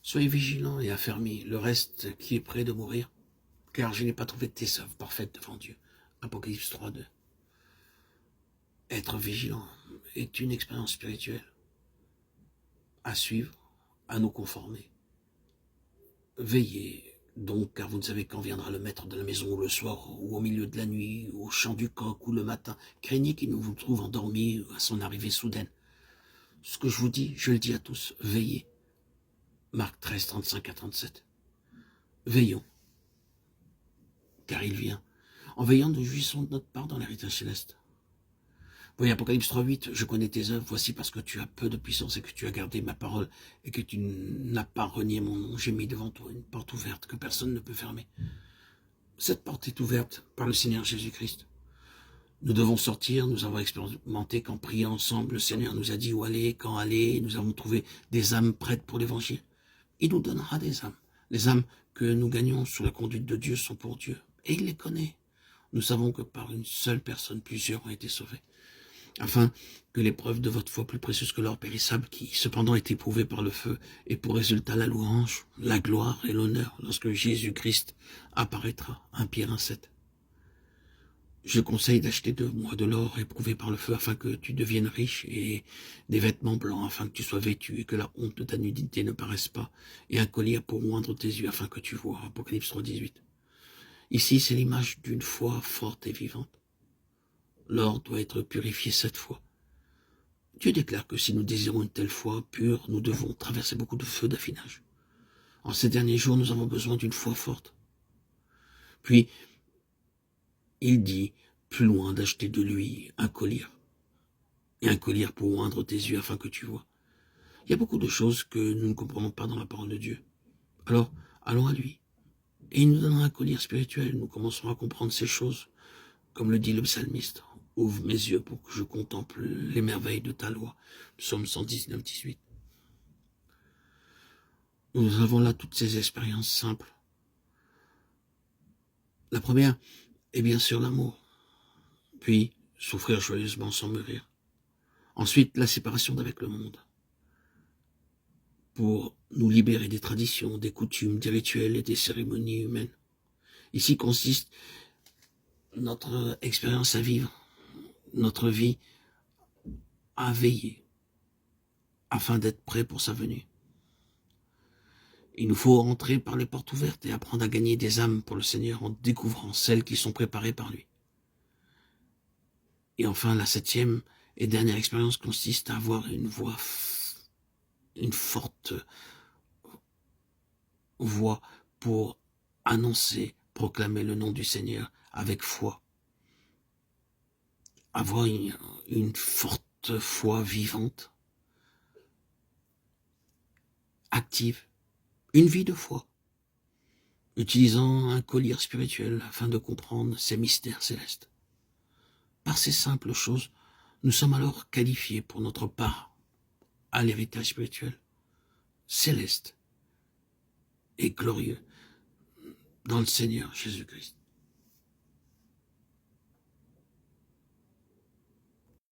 Soyez vigilants et affermis, le reste qui est près de mourir, car je n'ai pas trouvé tes œuvres parfaites devant Dieu. Apocalypse 3:2. Être vigilant est une expérience spirituelle à suivre, à nous conformer. Veillez donc, car vous ne savez quand viendra le maître de la maison, ou le soir, ou au milieu de la nuit, ou au chant du coq, ou le matin. Craignez qu'il ne vous trouve endormi à son arrivée soudaine. Ce que je vous dis, je le dis à tous, veillez. Marc 13, 35 à 37. Veillons, car il vient. En veillant, nous jouissons de notre part dans l'héritage céleste. Oui, Apocalypse 3:8, je connais tes œuvres, voici parce que tu as peu de puissance et que tu as gardé ma parole et que tu n'as pas renié mon nom, j'ai mis devant toi une porte ouverte que personne ne peut fermer. Cette porte est ouverte par le Seigneur Jésus-Christ. Nous devons sortir, nous avons expérimenté qu'en priant ensemble, le Seigneur nous a dit où aller, quand aller, nous avons trouvé des âmes prêtes pour l'évangile. Il nous donnera des âmes. Les âmes que nous gagnons sous la conduite de Dieu sont pour Dieu, et il les connaît. Nous savons que par une seule personne, plusieurs ont été sauvés. Afin que l'épreuve de votre foi plus précieuse que l'or périssable, qui cependant est éprouvée par le feu, ait pour résultat la louange, la gloire et l'honneur lorsque Jésus-Christ apparaîtra. 1 Pierre 1:7. Je conseille d'acheter de moi de l'or éprouvé par le feu afin que tu deviennes riche et des vêtements blancs afin que tu sois vêtu et que la honte de ta nudité ne paraisse pas et un collier pour moindre tes yeux afin que tu vois. Apocalypse 3:18. Ici, c'est l'image d'une foi forte et vivante. L'or doit être purifié 7 fois. Dieu déclare que si nous désirons une telle foi pure, nous devons traverser beaucoup de feux d'affinage. En ces derniers jours, nous avons besoin d'une foi forte. Puis, il dit, plus loin, d'acheter de lui un collier. Et un collier pour oindre tes yeux afin que tu vois. Il y a beaucoup de choses que nous ne comprenons pas dans la parole de Dieu. Alors, allons à lui. Et il nous donnera un collier spirituel. Nous commencerons à comprendre ces choses. Comme le dit le psalmiste, ouvre mes yeux pour que je contemple les merveilles de ta loi. Psaume 119, 18. Nous avons là toutes ces expériences simples. La première est bien sûr l'amour. Puis, souffrir joyeusement sans mourir. Ensuite, la séparation d'avec le monde. Pour nous libérer des traditions, des coutumes, des rituels et des cérémonies humaines. Ici consiste notre expérience à vivre, notre vie à veiller, afin d'être prêt pour sa venue. Il nous faut entrer par les portes ouvertes et apprendre à gagner des âmes pour le Seigneur en découvrant celles qui sont préparées par lui. Et enfin, la 7e et dernière expérience consiste à avoir une forte voix pour annoncer, proclamer le nom du Seigneur avec foi. Avoir une forte foi vivante, active, une vie de foi, utilisant un collier spirituel afin de comprendre ces mystères célestes. Par ces simples choses, nous sommes alors qualifiés pour notre part à l'héritage spirituel, céleste et glorieux dans le Seigneur Jésus-Christ.